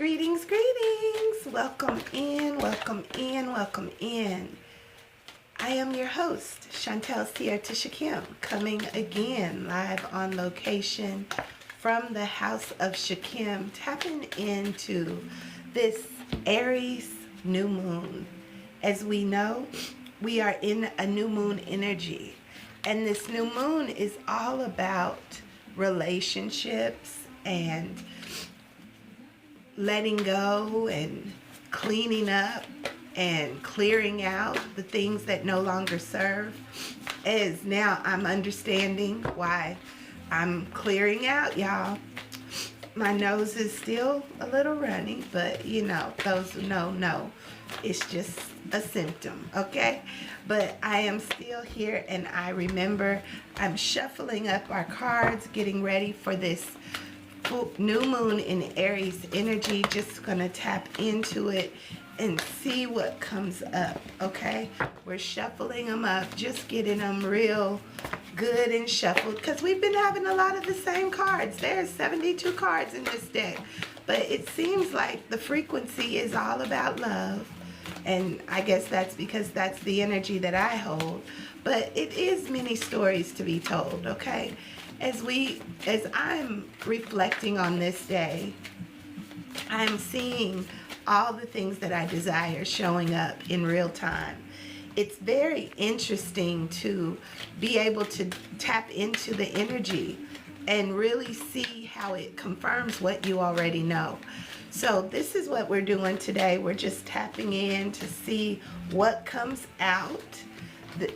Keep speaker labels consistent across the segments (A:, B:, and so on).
A: Greetings, greetings. Welcome in, welcome in, welcome in. I am your host, Chantel Sierra Tishakim, coming again live on location from the house of Shakim, tapping into this Aries new moon. As we know, we are in a new moon energy, and this new moon is all about relationships and letting go and cleaning up and clearing out the things that no longer serve. As now I'm understanding why I'm clearing out, y'all. My nose is still a little runny, but you know, those who know, it's just a symptom, okay? But I am still here, and I remember I'm shuffling up our cards, getting ready for this new moon in Aries energy. Just gonna tap into it and see what comes up, okay? We're shuffling them up, just getting them real good and shuffled, because we've been having a lot of the same cards. There's 72 cards in this deck, but it seems like the frequency is all about love, and I guess that's because that's the energy that I hold. But it is many stories to be told, okay? As I'm reflecting on this day, I'm seeing all the things that I desire showing up in real time. It's very interesting to be able to tap into the energy and really see how it confirms what you already know. So this is what we're doing today. We're just tapping in to see what comes out.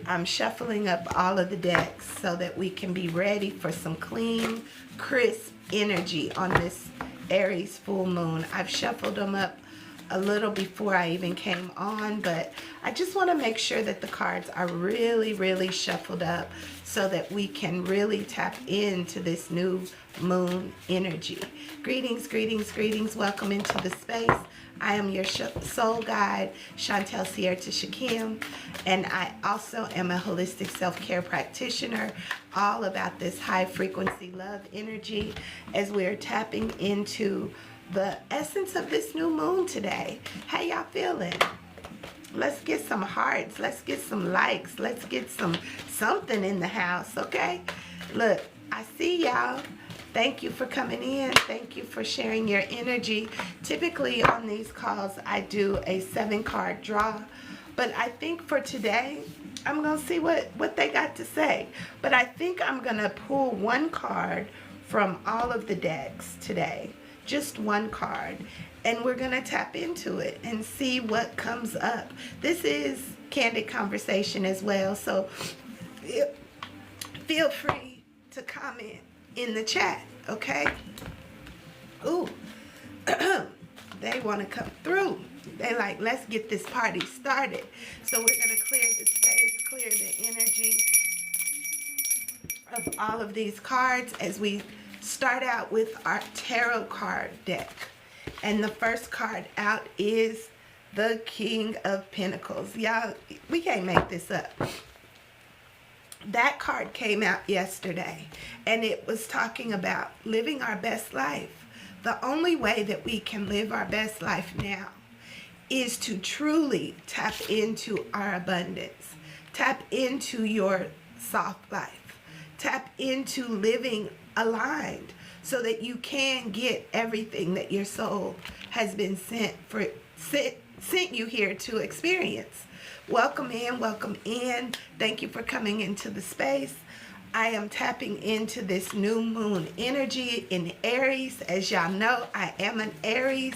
A: I'm shuffling up all of the decks so that we can be ready for some clean, crisp energy on this Aries full moon. I've shuffled them up a little before I even came on, but I just want to make sure that the cards are really shuffled up so that we can really tap into this new moon energy. Greetings, greetings, greetings. Welcome into the space. I am your soul guide, Chantel Sierra Tishakim, and I also am a holistic self-care practitioner, all about this high frequency love energy as we're tapping into the essence of this new moon today. How y'all feeling? Let's get some hearts. Let's get some likes. Let's get something in the house, okay? Look, I see y'all. Thank you for coming in. Thank you for sharing your energy. Typically on these calls, I do a 7-card draw, but I think for today, I'm gonna see what they got to say. But I think I'm gonna pull one card from all of the decks today. Just one card, and we're gonna tap into it and see what comes up. This is candid conversation as well, so feel free to comment in the chat, okay? Ooh, they want to come through. They like, let's get this party started. So we're gonna clear the space, clear the energy of all of these cards as we start out with our tarot card deck. And the first card out is the King of Pentacles. Y'all, we can't make this up. That card came out yesterday, and it was talking about living our best life. The only way that we can live our best life now is to truly tap into our abundance. Tap into your soft life. Tap into living aligned so that you can get everything that your soul has been sent you here to experience. Welcome in, welcome in. Thank you for coming into the space. I am tapping into this new moon energy in Aries. As y'all know, I am an Aries,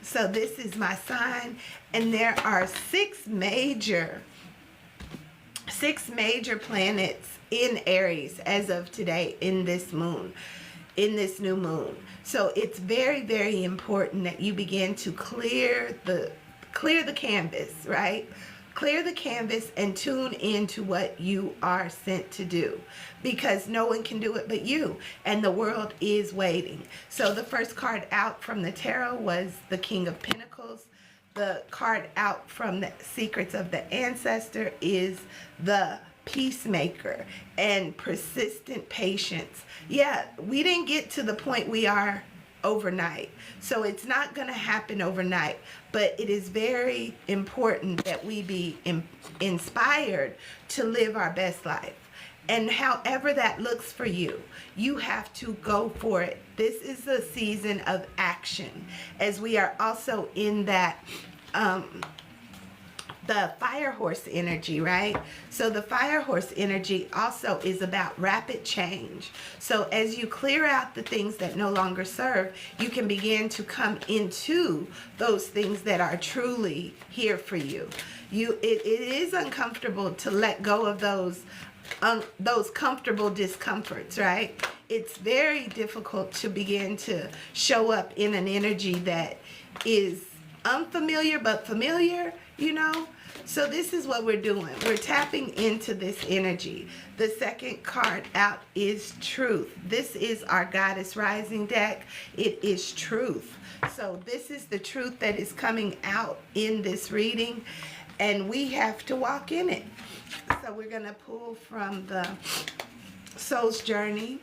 A: so this is my sign, and there are six major planets in Aries as of today in this moon, in this new moon. So it's very important that you begin to clear the canvas, right? Clear the canvas and tune into what you are sent to do, because no one can do it but you, and the world is waiting. So the first card out from the tarot was the King of Pentacles. The card out from the Secrets of the Ancestor is the Peacemaker and persistent patience. Yeah, we didn't get to the point we are overnight. So it's not going to happen overnight, but it is very important that we be inspired to live our best life. And however that looks for you, you have to go for it. This is a season of action, as we are also in that the fire horse energy, right? So the fire horse energy also is about rapid change. So as you clear out the things that no longer serve, you can begin to come into those things that are truly here for you. It is uncomfortable to let go of those comfortable discomforts, right? It's very difficult to begin to show up in an energy that is unfamiliar but familiar, you know? So this is what we're doing. We're tapping into this energy. The second card out is truth. This is our Goddess Rising deck. It is truth. So this is the truth that is coming out in this reading, and we have to walk in it. So we're going to pull from the Soul's Journey,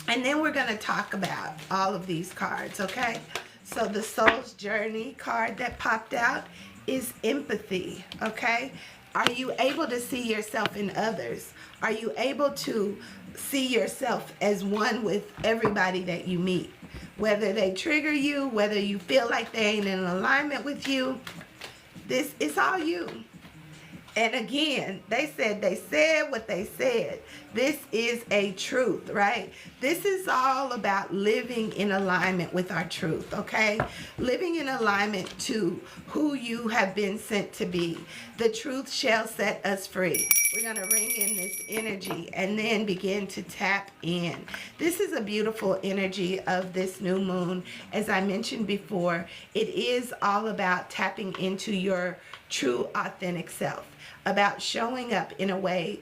A: and then we're going to talk about all of these cards, okay? So the Soul's Journey card that popped out is empathy, okay? Are you able to see yourself in others? Are you able to see yourself as one with everybody that you meet? Whether they trigger you, whether you feel like they ain't in alignment with you, this is all you. And again, they said what they said. This is a truth, right? This is all about living in alignment with our truth, okay? Living in alignment to who you have been sent to be. The truth shall set us free. We're going to ring in this energy and then begin to tap in. This is a beautiful energy of this new moon. As I mentioned before, it is all about tapping into your true, authentic self, about showing up in a way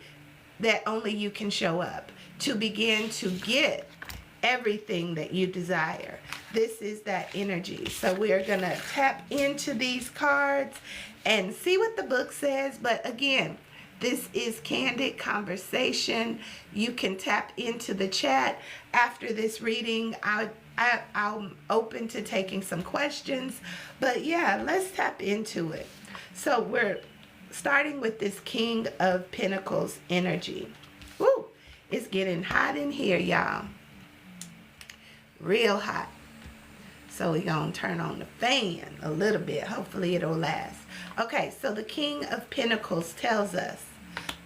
A: that only you can show up, to begin to get everything that you desire. This is that energy. So we are going to tap into these cards and see what the book says. But again, this is candid conversation. You can tap into the chat after this reading. I'm open to taking some questions. But yeah, let's tap into it. So we're starting with this King of Pentacles energy. Woo! It's getting hot in here, y'all. Real hot. So we're going to turn on the fan a little bit. Hopefully it'll last. Okay, so the King of Pentacles tells us,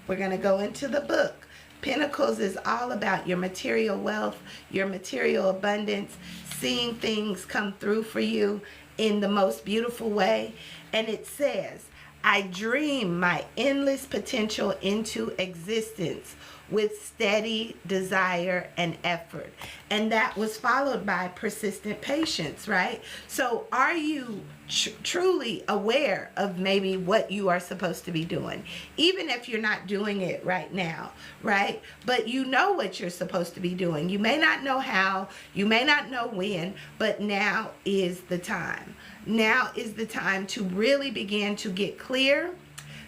A: we're going to go into the book. Pentacles is all about your material wealth, your material abundance, seeing things come through for you in the most beautiful way. And it says, I dream my endless potential into existence with steady desire and effort. And that was followed by persistent patience, right? So are you truly aware of maybe what you are supposed to be doing? Even if you're not doing it right now, right? But you know what you're supposed to be doing. You may not know how, you may not know when, but now is the time. Now is the time to really begin to get clear,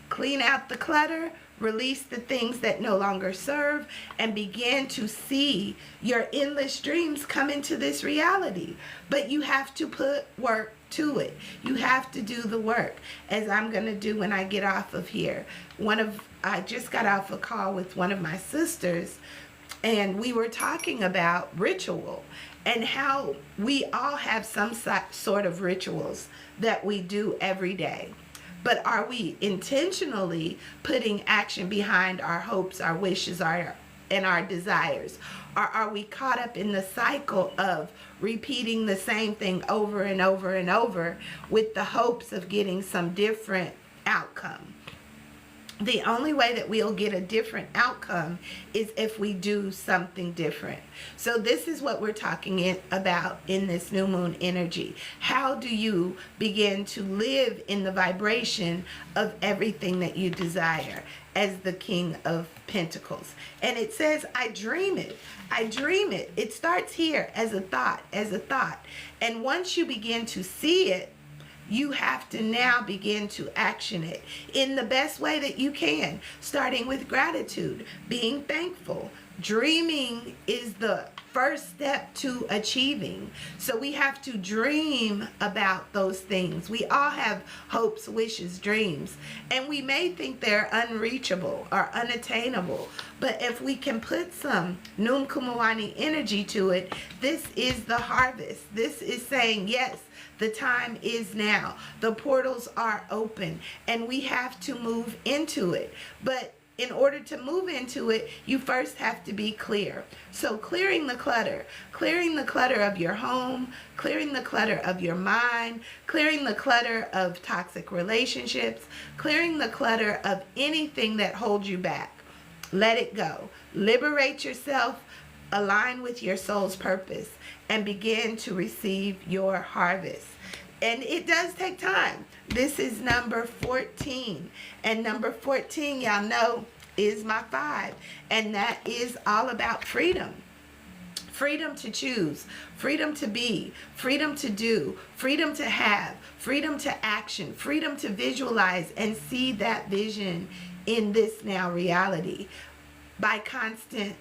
A: clean out the clutter, release the things that no longer serve, and begin to see your endless dreams come into this reality. But you have to put work to it. You have to do the work, as I'm going to do when I get off of here. I just got off a call with one of my sisters, and we were talking about ritual and how we all have some sort of rituals that we do every day. But are we intentionally putting action behind our hopes, our wishes, and our desires? Or are we caught up in the cycle of repeating the same thing over and over and over with the hopes of getting some different outcome? The only way that we'll get a different outcome is if we do something different. So this is what we're talking about in this new moon energy. How do you begin to live in the vibration of everything that you desire as the King of Pentacles? And it says, I dream it. I dream it. It starts here as a thought, And once you begin to see it, you have to now begin to action it in the best way that you can, starting with gratitude, being thankful, Dreaming is the first step to achieving. So we have to dream about those things. We all have hopes, wishes, dreams, and we may think they're unreachable or unattainable. But if we can put some Num Kumawani energy to it, this is the harvest. This is saying, yes, the time is now. The portals are open and we have to move into it. But in order to move into it, you first have to be clear. So clearing the clutter of your home, clearing the clutter of your mind, clearing the clutter of toxic relationships, clearing the clutter of anything that holds you back. Let it go. Liberate yourself, align with your soul's purpose, and begin to receive your harvest. And it does take time. This is number 14. And number 14, y'all know, is my 5. And that is all about freedom. Freedom to choose, freedom to be, freedom to do, freedom to have, freedom to action, freedom to visualize and see that vision in this now reality by constant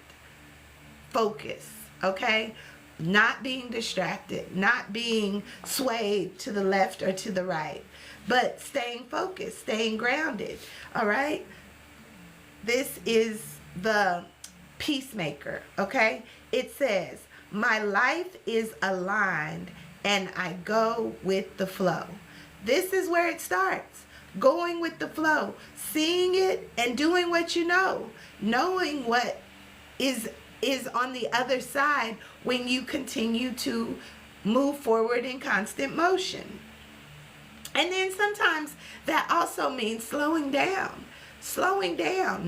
A: focus, okay? Not being distracted, not being swayed to the left or to the right, but staying focused, staying grounded, all right? This is the peacemaker, okay? It says, my life is aligned and I go with the flow. This is where it starts, going with the flow, seeing it and doing what you know, knowing what is on the other side when you continue to move forward in constant motion. And then sometimes that also means slowing down,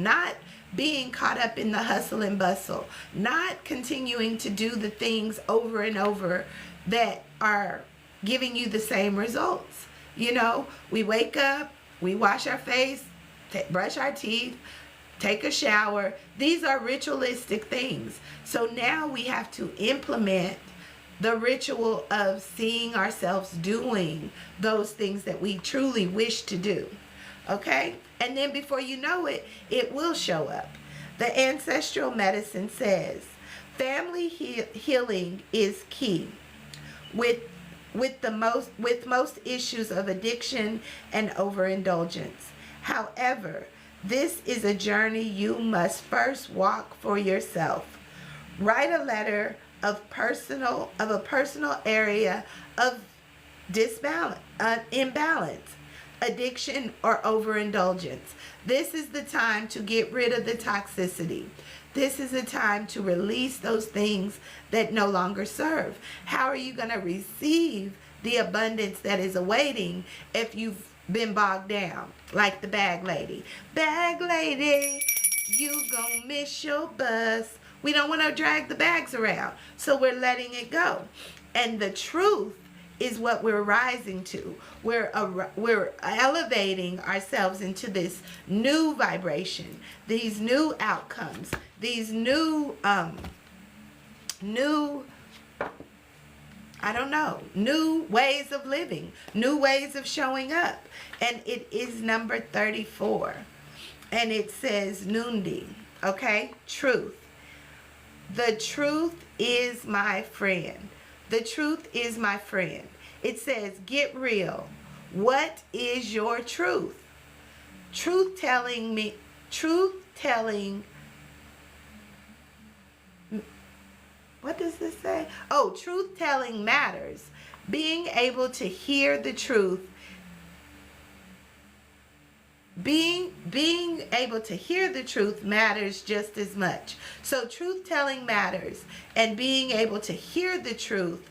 A: not being caught up in the hustle and bustle, not continuing to do the things over and over that are giving you the same results. You know, we wake up, we wash our face, brush our teeth, take a shower. These are ritualistic things. So now we have to implement the ritual of seeing ourselves doing those things that we truly wish to do. Okay? And then before you know it, it will show up. The ancestral medicine says family healing is key with most issues of addiction and overindulgence. However, this is a journey you must first walk for yourself. Write a letter of a personal area of imbalance, addiction, or overindulgence. This is the time to get rid of the toxicity. This is the time to release those things that no longer serve. How are you going to receive the abundance that is awaiting if you've been bogged down like the bag lady? Bag lady, you gonna miss your bus. We don't want to drag the bags around, so we're letting it go. And the truth is what we're rising to. We're elevating ourselves into this new vibration, these new outcomes, these new new ways of living, new ways of showing up. And it is number 34. And it says Nundi, okay? Truth. The truth is my friend. The truth is my friend. It says, get real. What is your truth? Truth telling, what does this say? Oh, truth telling matters. Being able to hear the truth. Being able to hear the truth matters just as much. So truth telling matters, and being able to hear the truth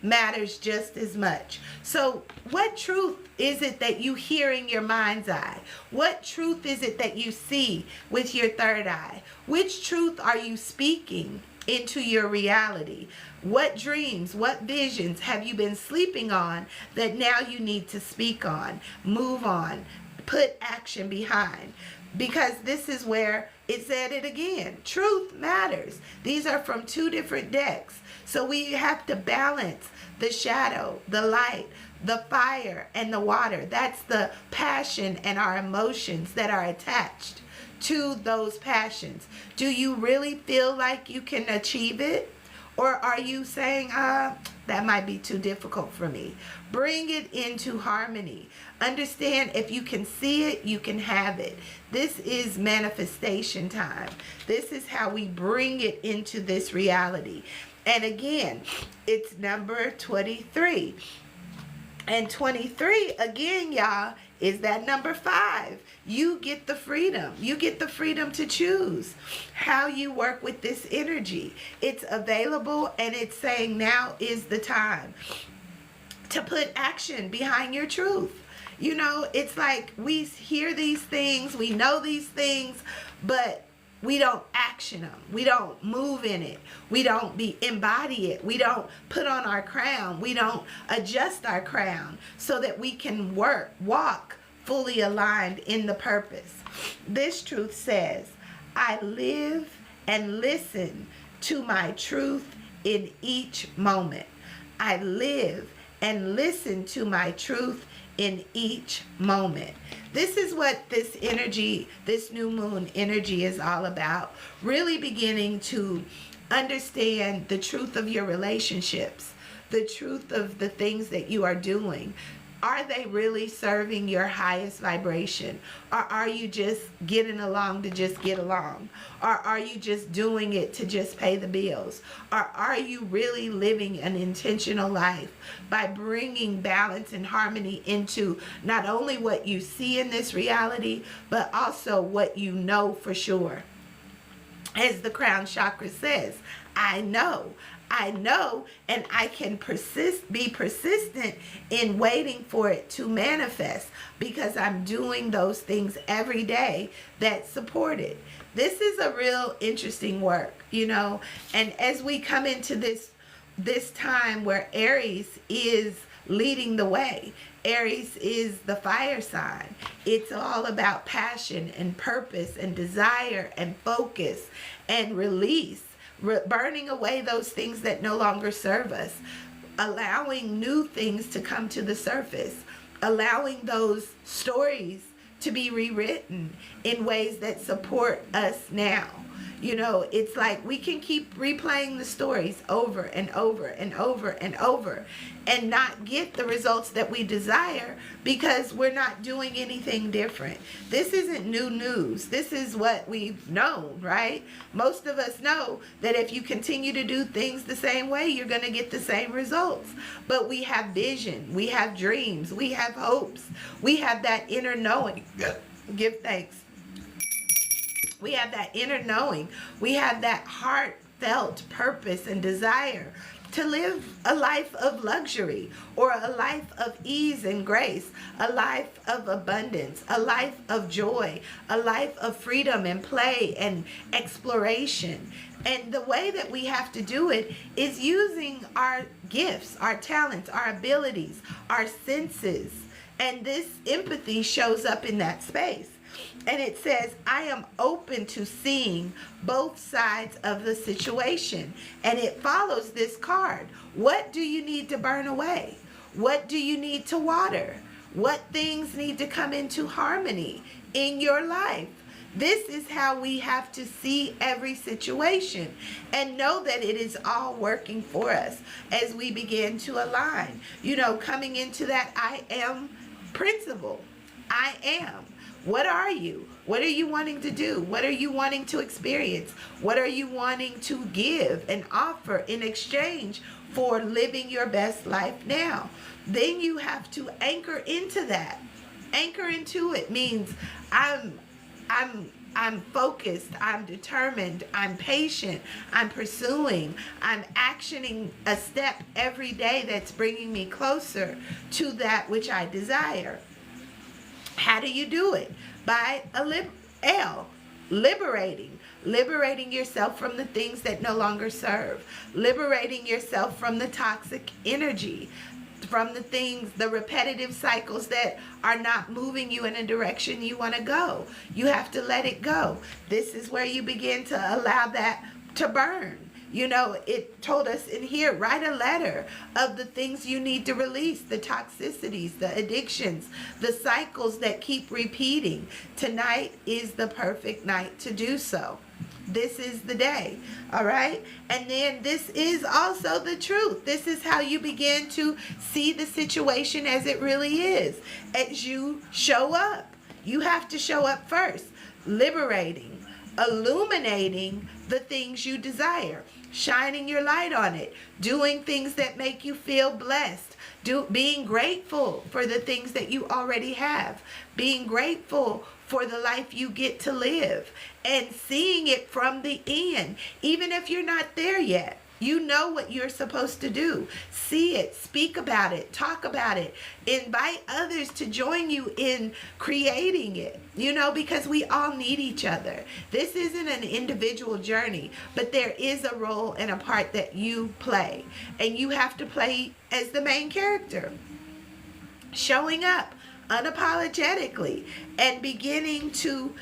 A: matters just as much. So what truth is it that you hear in your mind's eye? What truth is it that you see with your third eye? Which truth are you speaking into your reality? What dreams, what visions have you been sleeping on that now you need to speak on, move on, put action behind? Because this is where it said it again. Truth matters. These are from two different decks. So we have to balance the shadow, the light, the fire, and the water. That's the passion and our emotions that are attached to those passions? Do you really feel like you can achieve it? Or are you saying, that might be too difficult for me? Bring it into harmony. Understand, if you can see it, you can have it. This is manifestation time. This is how we bring it into this reality. And again, it's number 23. And 23, again, y'all, is that number 5. You get the freedom. You get the freedom to choose how you work with this energy. It's available, and it's saying now is the time to put action behind your truth. You know, it's like we hear these things, we know these things, but we don't action them. We don't move in it. We don't embody it. We don't put on our crown. We don't adjust our crown so that we can walk fully aligned in the purpose. This truth says, I live and listen to my truth in each moment. I live and listen to my truth in each moment. This is what this energy, this new moon energy is all about. Really beginning to understand the truth of your relationships, the truth of the things that you are doing. Are they really serving your highest vibration? Or are you just getting along to just get along? Or are you just doing it to just pay the bills? Or are you really living an intentional life by bringing balance and harmony into not only what you see in this reality, but also what you know for sure? As the crown chakra says, I know, and I can be persistent in waiting for it to manifest because I'm doing those things every day that support it. This is a real interesting work, you know, and as we come into this time where Aries is leading the way, Aries is the fire sign. It's all about passion and purpose and desire and focus and release. Burning away those things that no longer serve us, allowing new things to come to the surface, allowing those stories to be rewritten in ways that support us now. You know, it's like we can keep replaying the stories over and over and over and over and not get the results that we desire because we're not doing anything different. This isn't new news. This is what we've known, right? Most of us know that if you continue to do things the same way, you're going to get the same results. But we have vision. We have dreams. We have hopes. We have that inner knowing. Give thanks. We have that inner knowing. We have that heartfelt purpose and desire to live a life of luxury or a life of ease and grace, a life of abundance, a life of joy, a life of freedom and play and exploration. And the way that we have to do it is using our gifts, our talents, our abilities, our senses. And this empathy shows up in that space. And it says, I am open to seeing both sides of the situation. And it follows this card. What do you need to burn away? What do you need to water? What things need to come into harmony in your life? This is how we have to see every situation and know that it is all working for us as we begin to align. You know, coming into that I am principle. I am. What are you? What are you wanting to do? What are you wanting to experience? What are you wanting to give and offer in exchange for living your best life now? Then you have to anchor into that. Anchor into it means I'm focused, I'm determined, I'm patient, I'm pursuing, I'm actioning a step every day that's bringing me closer to that which I desire. How do you do it? By liberating yourself from the things that no longer serve, liberating yourself from the toxic energy, from the things, the repetitive cycles that are not moving you in a direction you want to go. You have to let it go. This is where you begin to allow that to burn. You know, it told us in here, write a letter of the things you need to release, the toxicities, the addictions, the cycles that keep repeating. Tonight is the perfect night to do so. This is the day. All right. And then this is also the truth. This is how you begin to see the situation as it really is. As you show up, you have to show up first, liberating, illuminating the things you desire, shining your light on it, doing things that make you feel blessed, being grateful for the things that you already have, being grateful for the life you get to live, and seeing it from the end. Even if you're not there yet, you know what you're supposed to do. See it, speak about it, talk about it, invite others to join you in creating it, you know, because we all need each other. This isn't an individual journey, but there is a role and a part that you play, and you have to play as the main character, showing up unapologetically and beginning to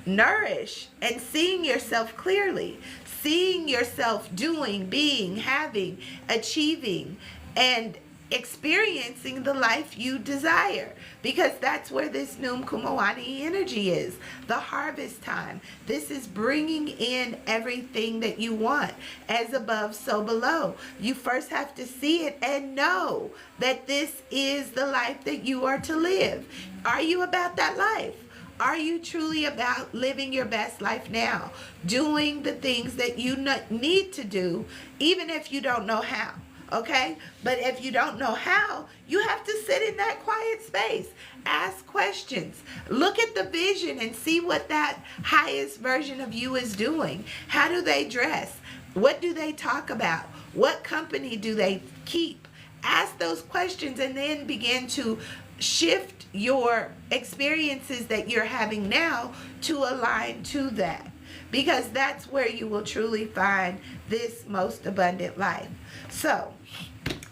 A: nourish and seeing yourself clearly, seeing yourself doing, being, having, achieving, and experiencing the life you desire, because that's where this Num Kumawani energy is, the harvest time. This is bringing in everything that you want, as above, so below. You first have to see it and know that this is the life that you are to live. Are you about that life? Are you truly about living your best life now? Doing the things that you need to do, even if you don't know how, okay? But if you don't know how, you have to sit in that quiet space. Ask questions. Look at the vision and see what that highest version of you is doing. How do they dress? What do they talk about? What company do they keep? Ask those questions and then begin to shift your experiences that you're having now to align to that, because that's where you will truly find this most abundant life. So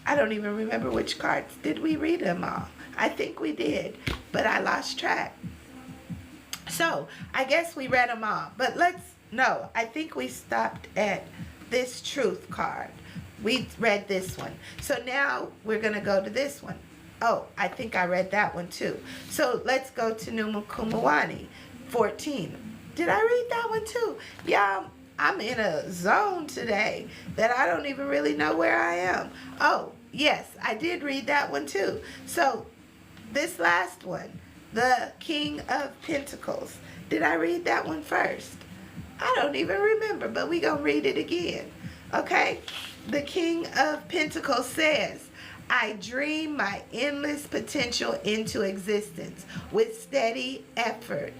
A: I don't even remember which cards. Did we read them all? I think we did, but I lost track. So I guess we read them all, but no, I think we stopped at this truth card. We read this one. So now we're going to go to this one. Oh, I think I read that one too. So let's go to Numa Kumawani 14. Did I read that one too? Yeah, I'm in a zone today that I don't even really know where I am. Oh, yes, I did read that one too. So this last one, the King of Pentacles. Did I read that one first? I don't even remember, but we gonna read it again. Okay? The King of Pentacles says, I dream my endless potential into existence with steady effort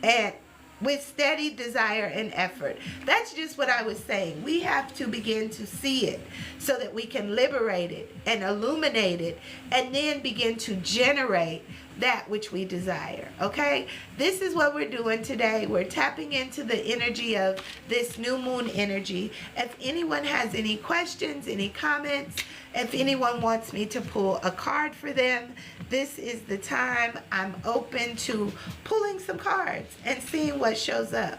A: and with steady desire and effort. That's just what I was saying. We have to begin to see it so that we can liberate it and illuminate it and then begin to generate that which we desire. Okay? This is what we're doing today. We're tapping into the energy of this new moon energy. If anyone has any questions, any comments, if anyone wants me to pull a card for them, this is the time. I'm open to pulling some cards and seeing what shows up,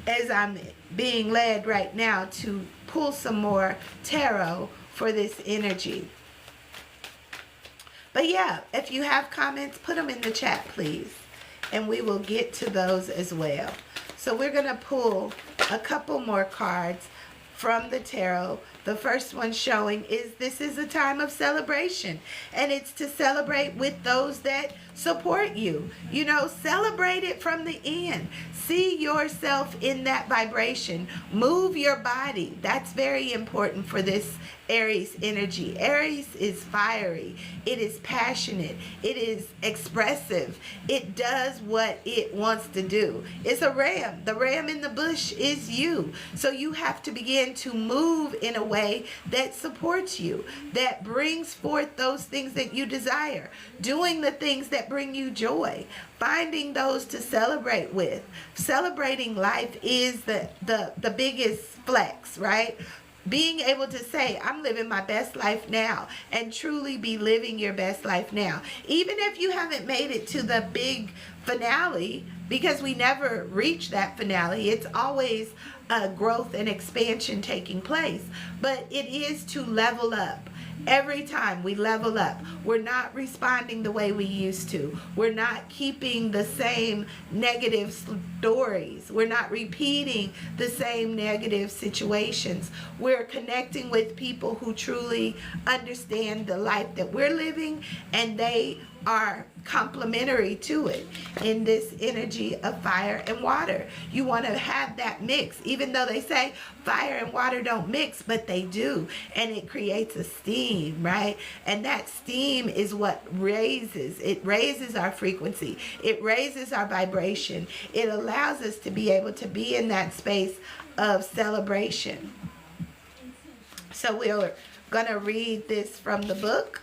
A: as I'm being led right now to pull some more tarot for this energy. But yeah, if you have comments, put them in the chat, please, and we will get to those as well. So we're going to pull a couple more cards from the tarot. The first one showing is this is a time of celebration, and it's to celebrate with those that support you. You know, celebrate it from the end. See yourself in that vibration. Move your body. That's very important for this Aries energy. Aries is fiery. It is passionate. It is expressive. It does what it wants to do. It's a ram. The ram in the bush is you. So you have to begin to move in a way that supports you, that brings forth those things that you desire, doing the things that bring you joy, finding those to celebrate with. Celebrating life is the biggest flex, right? Being able to say, I'm living my best life now, and truly be living your best life now. Even if you haven't made it to the big finale, because we never reach that finale. It's always a growth and expansion taking place, but it is to level up. Every time we level up, we're not responding the way we used to. We're not keeping the same negative stories. We're not repeating the same negative situations. We're connecting with people who truly understand the life that we're living, and they are complementary to it in this energy of fire and water. You want to have that mix, even though they say fire and water don't mix, but they do, and it creates a steam, right? And that steam is what raises our frequency, it raises our vibration, it allows us to be able to be in that space of celebration. So we're gonna read this from the book.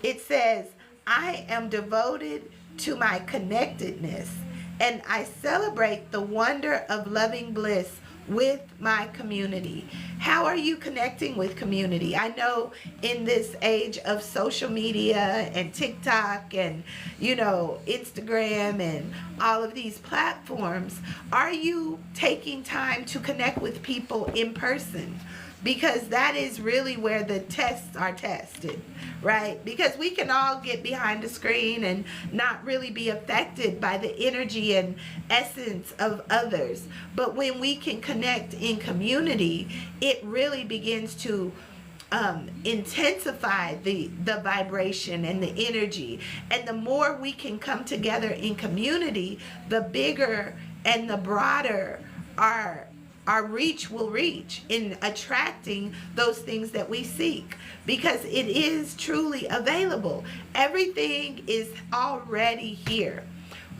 A: It says, I am devoted to my connectedness, and I celebrate the wonder of loving bliss with my community. How are you connecting with community? I know in this age of social media and TikTok and, Instagram and all of these platforms, are you taking time to connect with people in person? Because that is really where the tests are tested, right? Because we can all get behind the screen and not really be affected by the energy and essence of others. But when we can connect in community, it really begins to intensify the vibration and the energy. And the more we can come together in community, the bigger and the broader our reach will reach in attracting those things that we seek, because it is truly available. Everything is already here.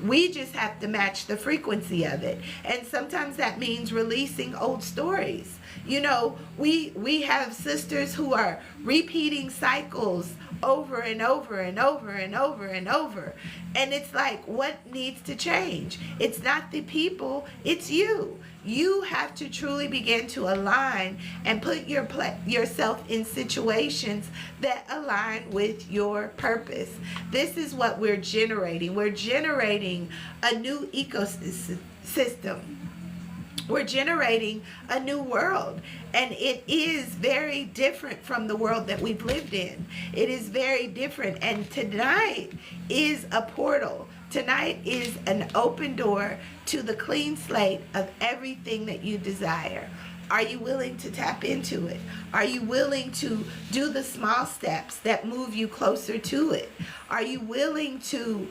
A: We just have to match the frequency of it. And sometimes that means releasing old stories. We have sisters who are repeating cycles over and over and over and over and over. And it's like, what needs to change? It's not the people, it's you. You have to truly begin to align and put yourself in situations that align with your purpose. This is what we're generating. We're generating a new ecosystem. We're generating a new world, and it is very different from the world that we've lived in. It is very different, and tonight is a portal. Tonight is an open door to the clean slate of everything that you desire. Are you willing to tap into it? Are you willing to do the small steps that move you closer to it? Are you willing to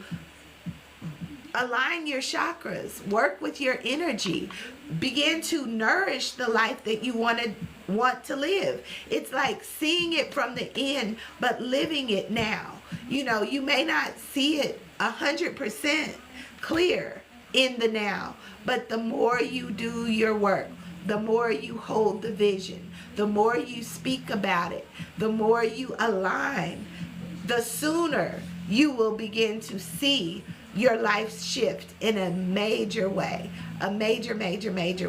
A: align your chakras, work with your energy, begin to nourish the life that you want to live? It's like seeing it from the end, but living it now. You may not see it 100% clear in the now, but the more you do your work, the more you hold the vision, the more you speak about it, the more you align, the sooner you will begin to see your life shift in a major way, a major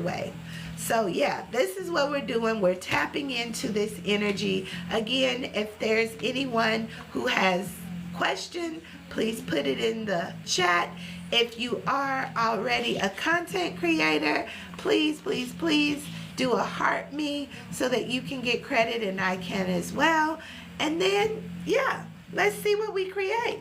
A: way. So yeah, this is what we're doing. We're tapping into this energy. Again, if there's anyone who has question, please put it in the chat. If you are already a content creator, please do a heart me so that you can get credit and I can as well. And then, yeah, let's see what we create.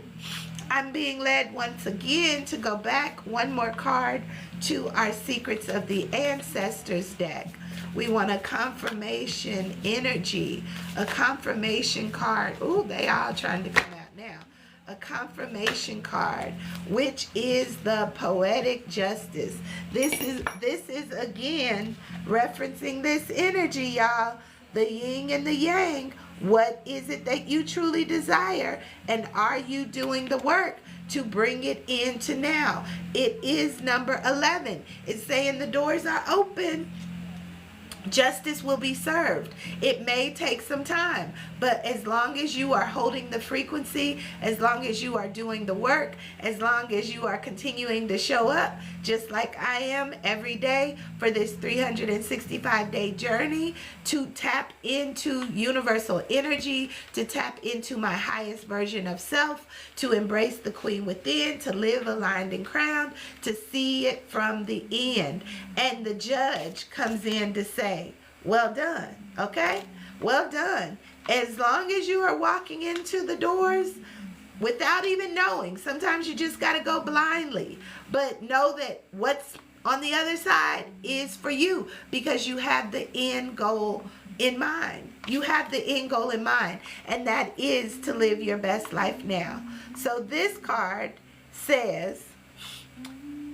A: I'm being led once again to go back one more card to our Secrets of the Ancestors deck. We want a confirmation energy, a confirmation card. Ooh, they all trying to come out now. A confirmation card, which is the Poetic Justice. This is again referencing this energy, y'all. The yin and the yang. What is it that you truly desire? And are you doing the work to bring it into now? It is number 11. It's saying the doors are open, justice will be served. It may take some time, but as long as you are holding the frequency, as long as you are doing the work, as long as you are continuing to show up, just like I am every day for this 365-day journey to tap into universal energy, to tap into my highest version of self, to embrace the queen within, to live aligned and crowned, to see it from the end. And the judge comes in to say, well done, okay? Well done. As long as you are walking into the doors without even knowing, sometimes you just got to go blindly, but know that what's on the other side is for you because you have the end goal in mind. You have the end goal in mind, and that is to live your best life now. So this card says,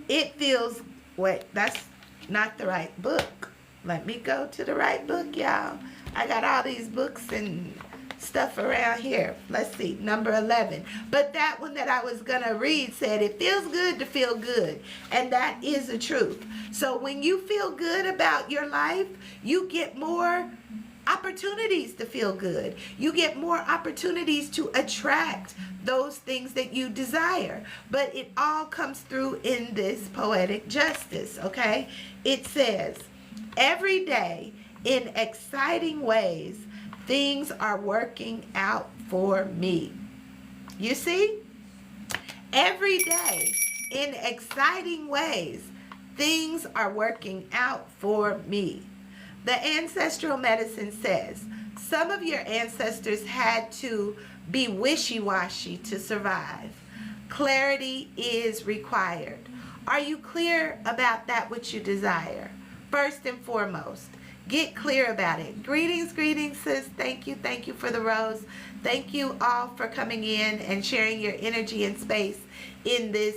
A: it feels, wait, that's not the right book. Let me go to the right book, y'all. I got all these books and stuff around here. Let's see, number 11. But that one that I was going to read said, it feels good to feel good. And that is the truth. So when you feel good about your life, you get more opportunities to feel good. You get more opportunities to attract those things that you desire. But it all comes through in this poetic justice, okay? It says, every day, in exciting ways, things are working out for me. You see? Every day, in exciting ways, things are working out for me. The ancestral medicine says some of your ancestors had to be wishy-washy to survive. Clarity is required. Are you clear about that which you desire? First and foremost, get clear about it. Greetings, sis. Thank you for the rose. Thank you all for coming in and sharing your energy and space in this,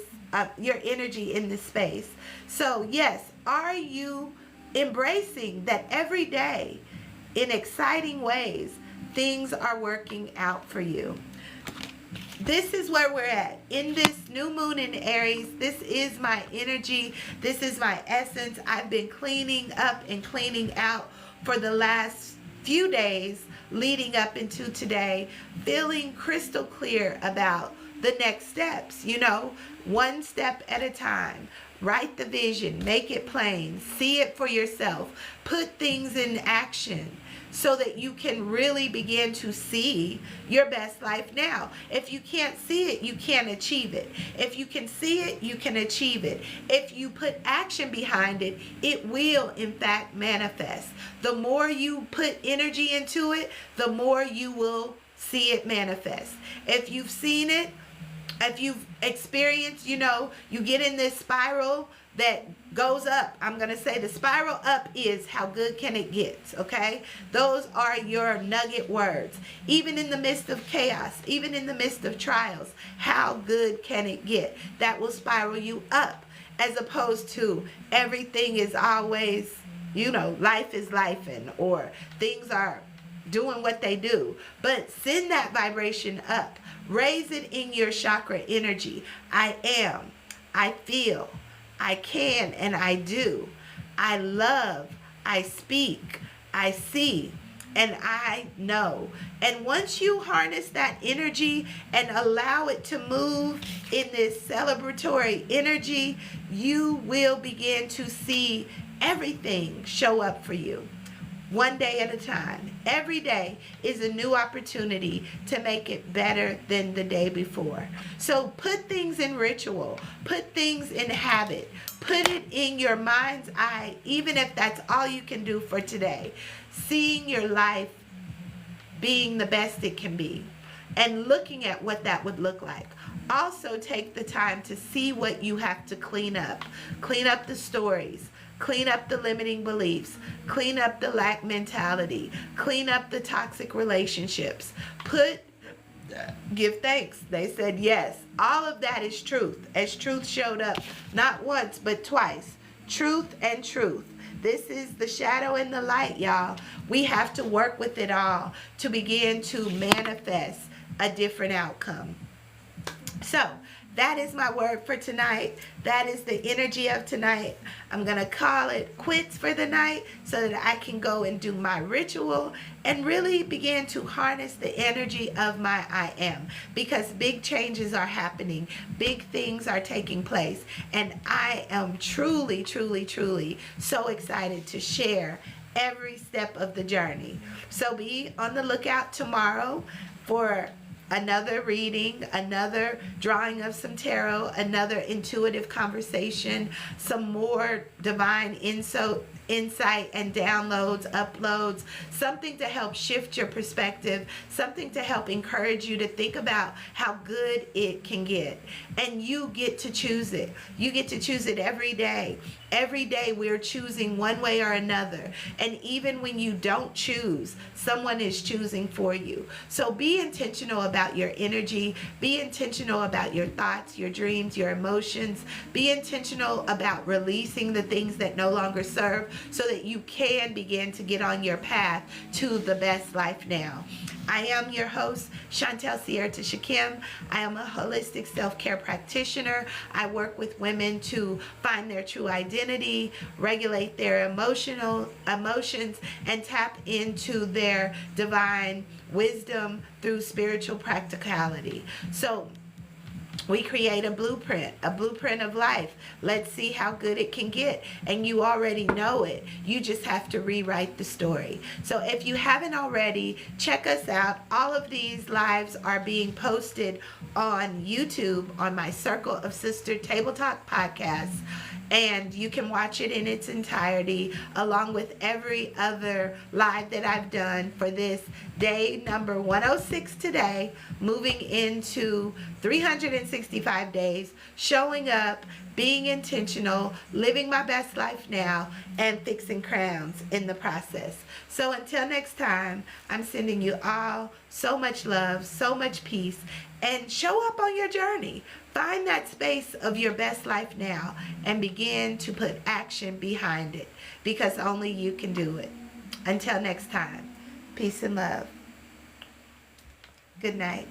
A: your energy in this space. So yes, are you embracing that every day in exciting ways, things are working out for you? This is where we're at in this new moon in Aries. This is my energy. This is my essence. I've been cleaning up and cleaning out for the last few days leading up into today, feeling crystal clear about the next steps, you know, one step at a time. Write the vision, make it plain, see it for yourself, put things in action so that you can really begin to see your best life now. If you can't see it, you can't achieve it. If you can see it, you can achieve it. If you put action behind it, it will in fact manifest. The more you put energy into it, the more you will see it manifest. If you've seen it, if you've experienced, you know, you get in this spiral that goes up. I'm going to say the spiral up is how good can it get, okay? Those are your nugget words. Even in the midst of chaos, even in the midst of trials, how good can it get? That will spiral you up, as opposed to everything is always, you know, life is lifing, or things are doing what they do. But send that vibration up. Raise it in your chakra energy. I am, I feel, I can, and I do. I love, I speak, I see, and I know. And once you harness that energy and allow it to move in this celebratory energy, you will begin to see everything show up for you. One day at a time. Every day is a new opportunity to make it better than the day before. So put things in ritual. Put things in habit. Put it in your mind's eye, even if that's all you can do for today. Seeing your life being the best it can be and looking at what that would look like. Also take the time to see what you have to clean up. Clean up the stories. Clean up the limiting beliefs. Clean up the lack mentality. Clean up the toxic relationships. Give thanks. They said yes. All of that is truth. As truth showed up not once but twice. Truth and truth. This is the shadow and the light, y'all. We have to work with it all to begin to manifest a different outcome. So, that is my word for tonight. That is the energy of tonight. I'm going to call it quits for the night so that I can go and do my ritual and really begin to harness the energy of my I am, because big changes are happening. Big things are taking place. And I am truly, truly, truly so excited to share every step of the journey. So be on the lookout tomorrow for another reading, another drawing of some tarot, another intuitive conversation, some more divine insight and downloads, uploads, something to help shift your perspective, something to help encourage you to think about how good it can get. And you get to choose it. You get to choose it every day. Every day we're choosing one way or another. And even when you don't choose, someone is choosing for you. So be intentional about your energy. Be intentional about your thoughts, your dreams, your emotions. Be intentional about releasing the things that no longer serve so that you can begin to get on your path to the best life now. I am your host, Chantel Sierra Shakim. I am a holistic self-care practitioner. I work with women to find their true identity, regulate their emotions, and tap into their divine wisdom through spiritual practicality. So we create a blueprint of life. Let's see how good it can get. And you already know it. You just have to rewrite the story. So if you haven't already, check us out. All of these lives are being posted on YouTube on my Circle of Sister Table Talk podcast. And you can watch it in its entirety along with every other live that I've done for this day number 106 today, moving into 365 days, showing up, being intentional, living my best life now, and fixing crowns in the process. So until next time, I'm sending you all so much love, so much peace, and show up on your journey. Find that space of your best life now and begin to put action behind it, because only you can do it. Until next time, peace and love. Good night.